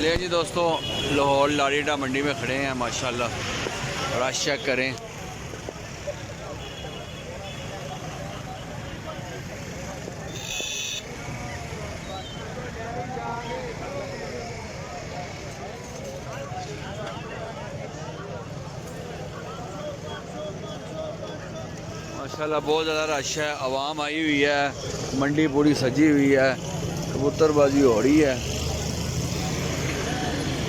ले जी दोस्तों, लाहौर लारीडा मंडी में खड़े हैं माशाल्लाह। रश चेक करें। माशाल्लाह बहुत ज़्यादा रश है, आवाम आई हुई है, मंडी पूरी सजी हुई है, कबूतरबाजी हो रही है।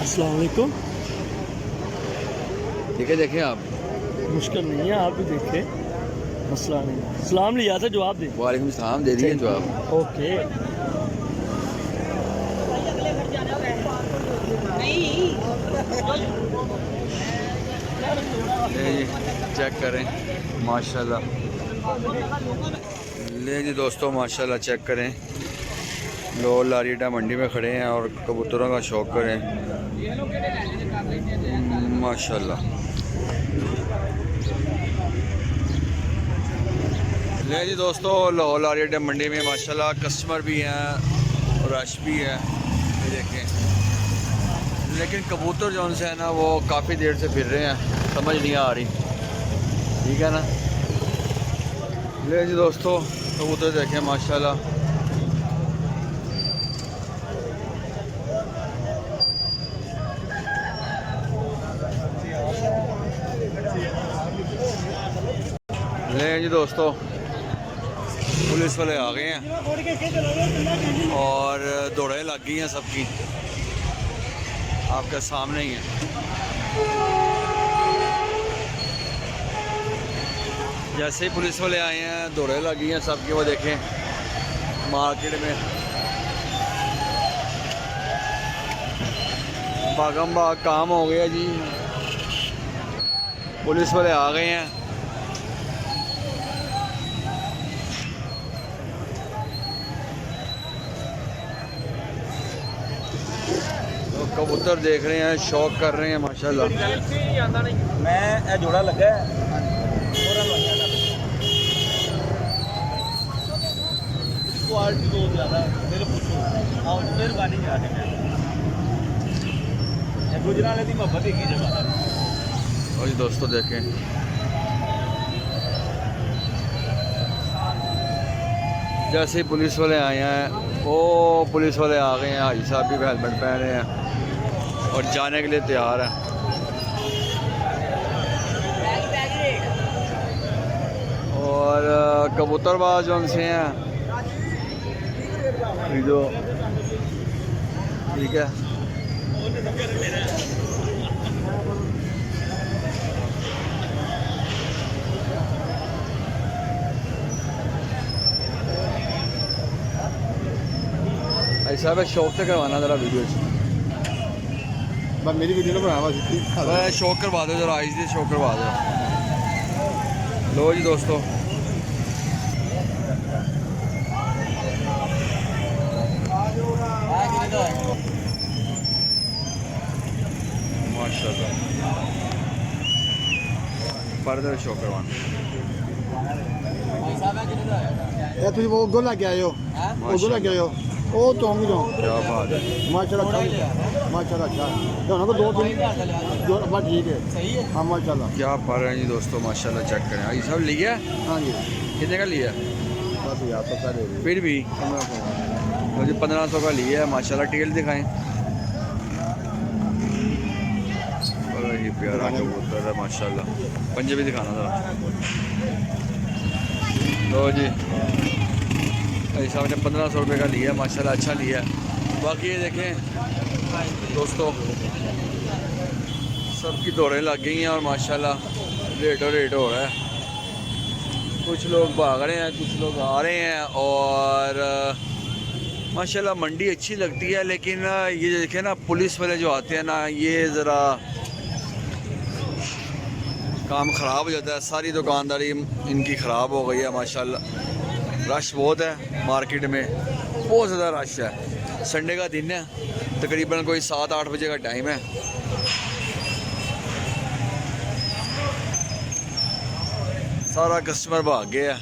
अस्सलाम वालेकुम। ठीक है, देखें आप। मुश्किल नहीं है, आप भी देखें, मसला नहीं है। सलाम लिया था, जवाब दे। वालेकुम सलाम, दे दिए जवाब। ओके। ले जी चेक करें माशाल्लाह। ले जी दोस्तों माशाल्लाह चेक करें। लाहौर लारीडा मंडी में खड़े हैं और कबूतरों का शौक करें माशाल्लाह। ले जी दोस्तों, लाहौर लारीडा मंडी में माशाल्लाह कस्टमर भी हैं और रश भी है, ये देखें। लेकिन कबूतर जो उनसे है ना, वो काफ़ी देर से फिर रहे हैं, समझ नहीं आ रही। ठीक है ना। ले जी दोस्तों, कबूतर देखें माशाल्लाह। ले जी दोस्तों, पुलिस वाले आ गए हैं और दौड़े लग गई हैं सबकी, आपके सामने ही है। जैसे ही पुलिस वाले आए हैं दौड़े लगी हैं सबकी, वो देखें मार्केट में भागम भाग काम हो गया जी। पुलिस वाले आ गए हैं। तो कबूतर देख रहे हैं, शौक कर रहे हैं माशाल्लाह। मैं जोड़ा लगा और जी दोस्तों देखें, जैसे ही पुलिस वाले आए हैं, वो पुलिस वाले आ गए हैं। हाजी साहब भी हेलमेट पहने हैं और जाने के लिए तैयार हैं। और कबूतरबाज जो उनसे हैं जो, ठीक है। ऐसा है, शौक से करवाना ज़रा वीडियो, बस मेरी वीडियो बनावा शौक करवा दो जरा, आइज शौक करवा दो। लो जी दोस्तों, माशाल्लाह पर्दे शौक करवाना। तुम वो उधर लग आए हो, उधर लग आए हो, वो तो हम जो क्या बात है माशाल्लाह अच्छा। दोनों को दो तीन जो बस ठीक है, सही है। हाँ माशाल्लाह। क्या पर है जी दोस्तों माशाल्लाह, चेक करें। ये सब लिया? हाँ जी। कितने का लिया? बस यार तो पहले फिर भी 1500 मुझे 1500 का लिया है माशाल्लाह। टेल दिखाएं। बड़ा ही प्यारा कबूतर है माशाल्लाह। पंजे भी दिखाना ज़रा। तो जी ऐसा मैंने 1500 रुपये का लिया माशाल्लाह, अच्छा लिया। बाकी ये देखें दोस्तों, सबकी दौड़ें लग गई हैं और माशाल्लाह रेट हो रहा है। कुछ लोग भाग रहे हैं, कुछ लोग आ रहे हैं और माशाल्लाह मंडी अच्छी लगती है। लेकिन ये देखें ना, पुलिस वाले जो आते हैं ना, ये ज़रा काम ख़राब हो जाता है। सारी दुकानदारी इनकी ख़राब हो गई है माशाल्लाह। रश बहुत है मार्केट में, बहुत ज़्यादा रश है। संडे का दिन है, तकरीबन कोई 7-8 बजे का टाइम है। सारा कस्टमर भाग गया।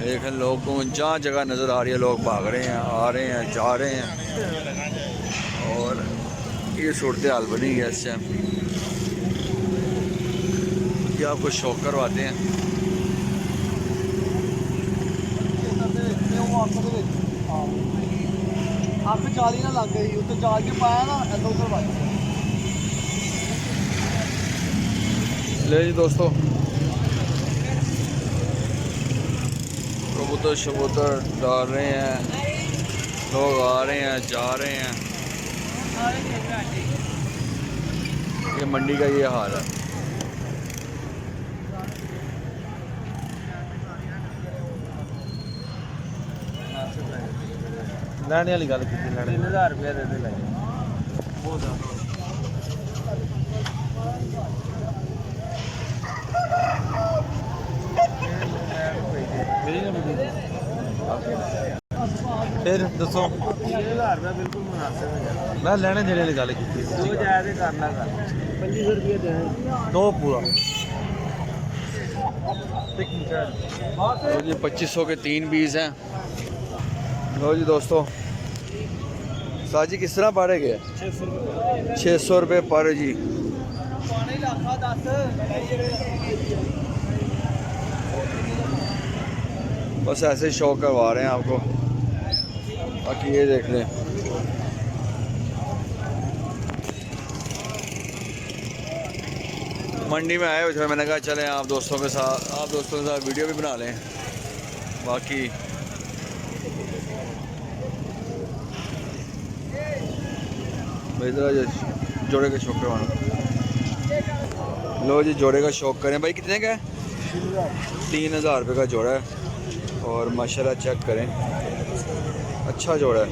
एक लोग को जहाँ जगह नज़र आ रही है, लोग भाग रहे हैं, आ रहे हैं, जा रहे हैं। और ये सूरत हाल बनी है इस टाइम। ये आपको शौक करवाते हैं। आपको जाली ना लग गई तो जाल के पाया ना इधर उधर बच गया। ले जी दोस्तों, कबूतर शबूतर डाल रहे हैं, लोग आ रहे हैं जा रहे हैं। ये मंडी का ये हाल है। लैने वाली गल की 3000 रुपये दे दे लगे बहुत ज़्यादा। फिर दसो 3000 रुपये बिल्कुल मुनासिब है। मैं लैने देने वाली गल की दो जायज़ करना कर 2500 रुपये दे दो पूरा। तो जी 2500 के 3 पीस हैं। लो जी दोस्तों, साजी किस तरह पारे गए? 600 रुपये पर जी। बस ऐसे शौक करवा रहे हैं आपको। बाकी ये देख लें, मंडी में आए हुए थे, मैंने कहा चलें आप दोस्तों के साथ वीडियो भी बना लें। बाकी इधर जोड़े का शौक करवाना। लो जी जोड़े का शौक करें भाई। कितने का है? 3000 रुपये का जोड़ा है। और माशाल्लाह चेक करें, अच्छा जोड़ा है।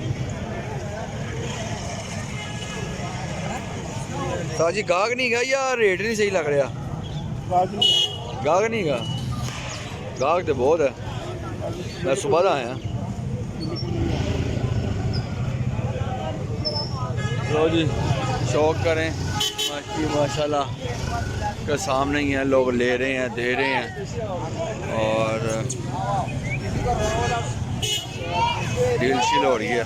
साजी गाहक नहीं गया या रेट नहीं सही लग रहा? गाहक नहीं गा, गाहक तो बहुत है। मैं सुबह का आया। लो जी शौक करें, माशाल्लाह के सामने ही है, लोग ले रहे हैं दे रहे हैं। और डील शील हो रही है।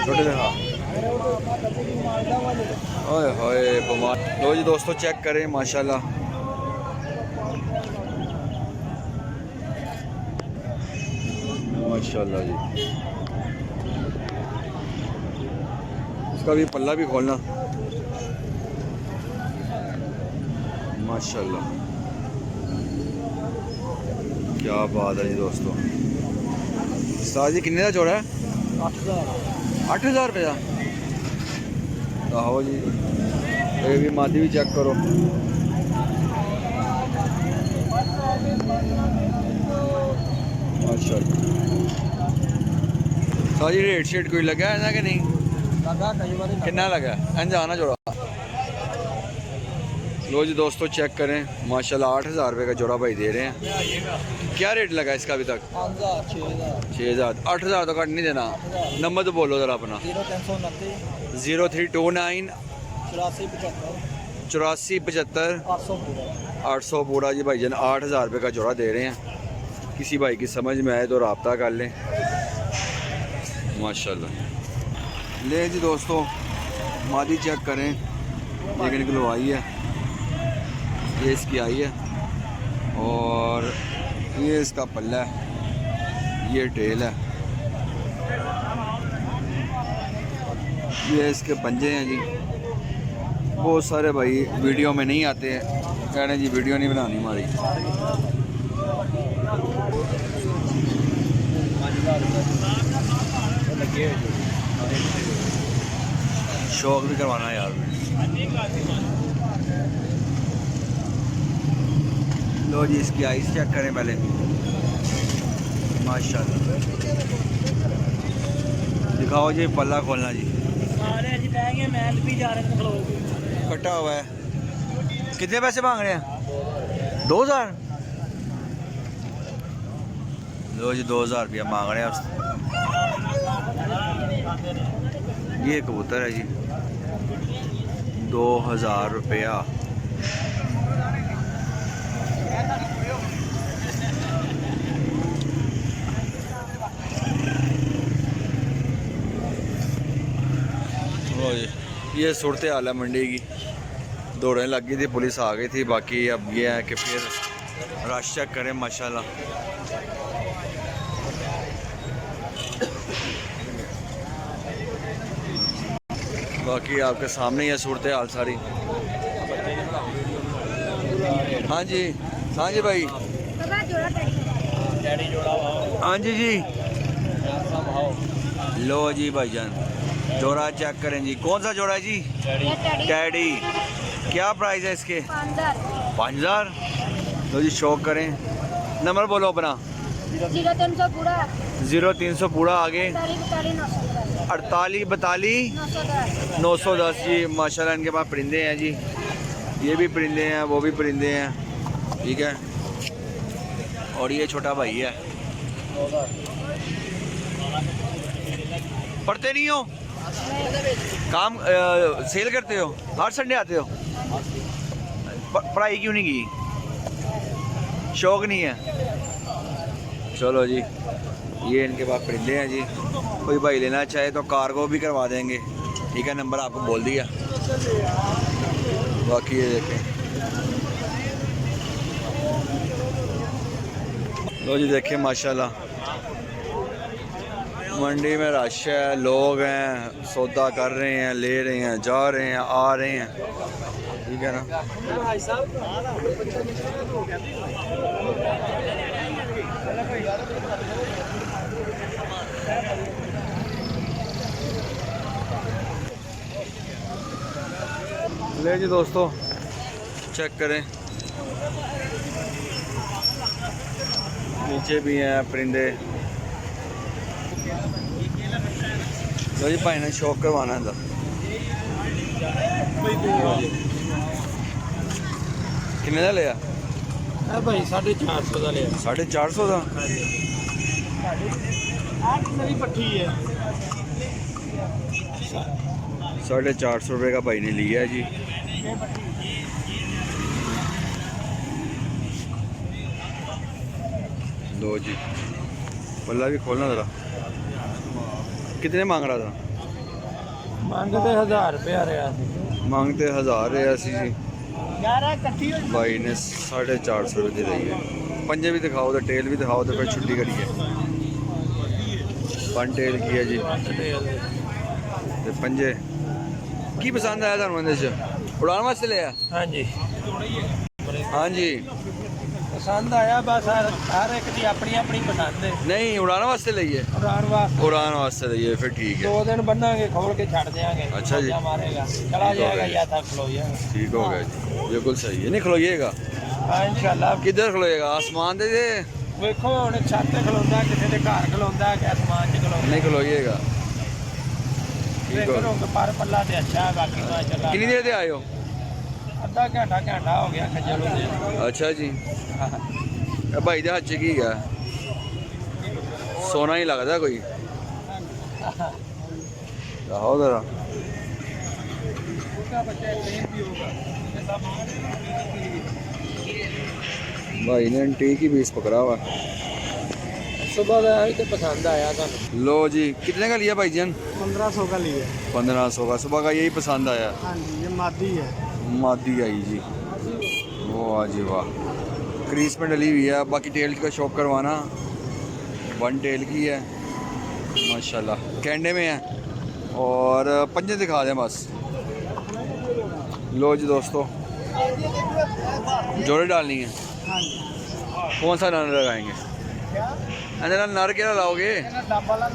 छोटे देखा ओए होए बमार। लो जी दोस्तों चेक करें माशाल्लाह, माशाल्लाह जी। इसका भी पल्ला भी खोलना, माशाल्लाह क्या बात है जी दोस्तों। साजी कितने का जोड़ा है? 8000 रुपये का। आओ जी, ये भी मादी भी चेक करो। माशाल्लाह। साजी रेट शेट कोई लगा है ना कि नहीं? कितना लगा अनजाना जोड़ा? लो जी दोस्तों चेक करें माशाल्लाह 8000 रुपये का जोड़ा भाई दे रहे हैं। क्या रेट लगा इसका अभी तक? 6000। 8000 तो कट नहीं देना। नंबर तो बोलो ज़रा अपना। 0329 8475 800 पूरा जी भाईजान 8000 रुपये का जोड़ा दे रहे हैं। किसी भाई की समझ में आए तो रब्ता कर लें। माशाल्लाह। ले जी दोस्तों मादी चेक करें, ये निकलवाई है, ये इसकी आई है। और ये इसका पल्ला है, ये टेल है, ये इसके पंजे हैं जी। बहुत सारे भाई वीडियो में नहीं आते हैं, कह रहे हैं जी वीडियो नहीं बनानी हमारी। शौक भी करवाना है यार। लो जी इसकी आइस चेक करें पहले, माशाल्लाह। दिखाओ जी पल्ला खोलना जी। कटा हुआ है। कितने पैसे मांग रहे हैं? 2000। लो जी 2000 रुपया मांग रहे हैं। ये कबूतर है जी 2000 रुपया। लो जी ये सूरत हाल है मंडी की। दौड़ने लग गई थी, पुलिस आ गई थी। बाकी अब ये है कि फिर रश चेक करें माशाल्लाह। बाकी आपके सामने ही है सूरत हाल सारी। हाँ जी, हाँ जी भाई, हाँ जी जी। लो जी भाईजान, जोड़ा चेक करें जी। कौन सा जोड़ा है जी? टैडी। क्या प्राइस है इसके? 5000। लो जी शौक करें। नंबर बोलो अपना। 0300 पूरा 0300 पूरा, आगे 48 910 जी। माशाल्लाह इनके पास परिंदे हैं जी। ये भी परिंदे हैं, वो भी परिंदे हैं, ठीक है। और ये छोटा भाई है। पढ़ते नहीं हो? काम सेल करते हो? हर संडे आते हो? पढ़ाई क्यों नहीं की? शौक नहीं है? चलो जी, ये इनके पास परिंदे हैं जी। कोई भाई लेना चाहे तो कार्गो भी करवा देंगे, ठीक है। नंबर आपको बोल दिया। बाकी ये देखें, लो जी देखिए माशाल्लाह मंडी में रश है, लोग हैं, सौदा कर रहे हैं, ले रहे हैं, जा रहे हैं, आ रहे हैं, ठीक है ना। ले जी दोस्तों चेक करें, नीचे भी हैं परिंदे। लो जी भाई ने शौक करवाना था। किन्ने का लिया भाई? 450 का लिया। 450 का? मेरी पट्टी है। 450 रुपये का भाई ने लिया है जी। दो जी, पल्ला भी खोलना जरा। कितने मांग रहा था? मांगते 1000 रुपया रहा। मांगते 1000 रहा सी जी। भाई ने 450 रुपये दे दी है। पंजे भी दिखाओ तो, टेल भी दिखाओ तो फिर छुट्टी करिए। वन टेल की है जी, ते पंजे की पसंद आया था उड़ान वास्ते लिया? हाँ जी, हाँ जी पसंद आया। बस हर एक की अपनी अपनी पसंद है। नहीं, उड़ान वास्ते लिए? उड़ान वास्ते लिए, फिर ठीक है। 2 दिन बनाएंगे, खोल के छड़ देंगे। अच्छा जी, मारेगा चला जाएगा या तक खलो जाएगा। ठीक हो गया जी, बिल्कुल सही है। नहीं खलोइएगा? हाँ इंशाल्लाह। किधर खलोएगा? आसमान दे दे? देखो हम छत ते खलोंदा, किसी के घर खलोंदा, कि आसमान च खलोंदा। नहीं खलोइएगा, ठीक हो। देखो पर पल्ला ते अच्छा है, बाकी माशाल्लाह। कितनी देर से आए हो? आधा घंटा हो गया खजल होंदे। अच्छा जी। भाई दे हाथ च की है? सोना ही लगता कोई। आओ जरा। भाई ने एंटीक ही पीस पकड़ा हुआ। सुबह का ही तो पसंद आया था। लो जी, कितने का लिया भाईजान? 1500 का लिया। 1500 का। सुबह का यही पसंद आया? हाँ जी, ये मादी है। मादी आई जी। वाह जी वाह, क्रीज में डली हुई है। बाकी टेल का शौक करवाना, वन टेल की है माशाल्लाह, कैंडे में है। और पंजे दिखा दें बस। लो जी दोस्तों, जोड़े डालनी है। कौन सा नर लगाएंगे? नर क्या लाओगे? डब वाला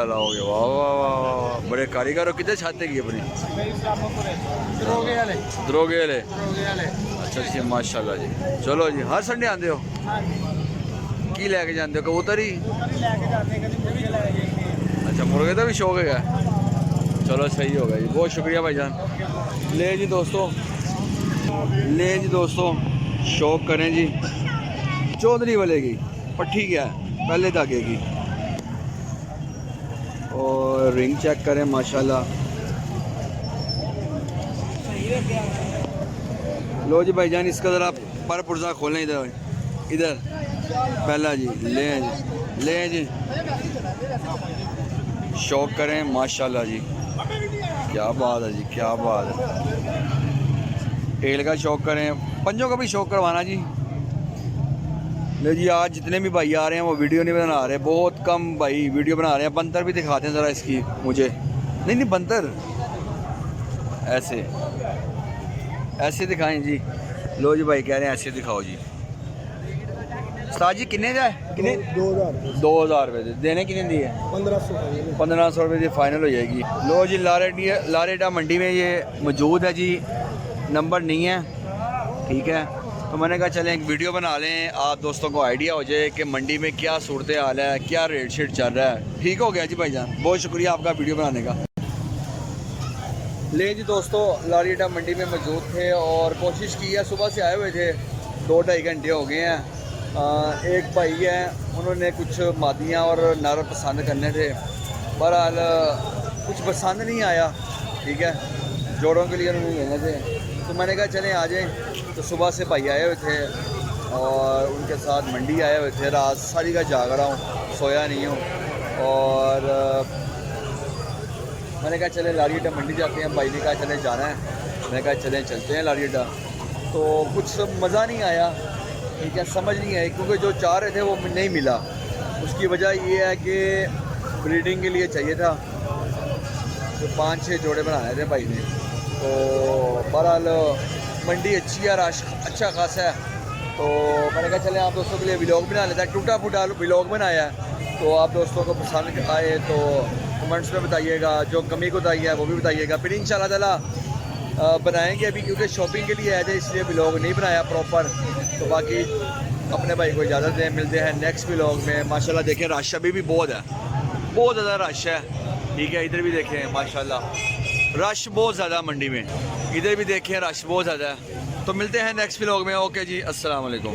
लाओगे? वाह वाह वाह वाह, बड़े कारीगर हो। कितने छाते की अपनी? दरोगे वाले। अच्छा जी, माशाल्लाह जी। चलो जी, हर संडे आते हो? की लैके जाते हो? कबूतर ही? अच्छा, मुर्गे का भी शौक है? चलो सही हो गया जी, बहुत शुक्रिया भाईजान। ले जी दोस्तों, ले जी दोस्तों, शौक करें जी। चौधरी वाले की पट्टी क्या है, पहले धागे की। और रिंग चेक करें माशाल्लाह। लो जी भाईजान, इसका ज़रा पर पुर्जा खोलें इधर इधर। पहला जी, ले जी, ले जी, शौक करें माशाल्लाह जी। क्या बात है जी, क्या बात है। तेल का शौक करें, पंजों का भी शौक करवाना जी। ले जी, आज जितने भी भाई आ रहे हैं वो वीडियो नहीं बना रहे, बहुत कम भाई वीडियो बना रहे हैं। बंतर भी दिखाते हैं ज़रा इसकी मुझे। नहीं नहीं, बंतर ऐसे ऐसे दिखाएं जी। लो जी, भाई कह रहे हैं ऐसे दिखाओ जी। उस्ताद जी कितने का है? कितने? 2000 रुपये देने कितने दिए? 1500 रुपये की फ़ाइनल हो जाएगी। लो जी, लारेडा मंडी में ये मौजूद है जी, नंबर नहीं है, ठीक है। तो मैंने कहा चलें एक वीडियो बना लें, आप दोस्तों को आइडिया हो जाए कि मंडी में क्या सूरत हाल है, क्या रेट शेट चल रहा है। ठीक हो गया जी भाईजान, बहुत शुक्रिया आपका वीडियो बनाने का। ले जी दोस्तों, लारेडा मंडी में मौजूद थे और कोशिश की है, सुबह से आए हुए थे, 2-2.5 घंटे हो गए हैं। एक भाई हैं, उन्होंने कुछ मादियाँ और नर पसंद करने थे, बहरहाल कुछ पसंद नहीं आया, ठीक है, जोड़ों के लिए उन्होंने लेने थे। तो मैंने कहा चलें आ जाएं। तो सुबह से भाई आए हुए थे और उनके साथ मंडी आए हुए थे। रात सारी का जाग रहा हूँ, सोया नहीं हूँ। और मैंने कहा चले लारेडा मंडी जाते हैं। भाई ने कहा चले जाना है, मैंने कहा चलें चलते हैं लारेडा। तो कुछ मज़ा नहीं आया, ठीक है, समझ नहीं आई, क्योंकि जो चाह रहे थे वो नहीं मिला। उसकी वजह ये है कि ब्रीडिंग के लिए चाहिए था, तो 5-6 जोड़े बनाए थे भाई ने। तो बहरहाल मंडी अच्छी है, रश अच्छा खासा है। तो मैंने कहा चले आप दोस्तों के लिए व्लॉग बना लेता है, टूटा फूटा व्लॉग बनाया है। तो आप दोस्तों को पसंद आए तो कमेंट्स में बताइएगा, जो कमी को बताइए वो भी बताइएगा। फिर इंशाल्लाह ताला बनाएंगे अभी, क्योंकि शॉपिंग के लिए आए थे इसलिए व्लॉग नहीं बनाया प्रॉपर। तो बाकी अपने भाई को इजाज़त दें, मिलते हैं नेक्स्ट व्लॉग में। माशाल्लाह देखें रश अभी भी बहुत है, बहुत ज़्यादा रश है, ठीक है। इधर भी देखें माशाल्लाह रश बहुत ज़्यादा मंडी में, इधर भी देखें रश बहुत ज़्यादा है। तो मिलते हैं नेक्स्ट व्लॉग में। ओके जी, अस्सलाम वालेकुम।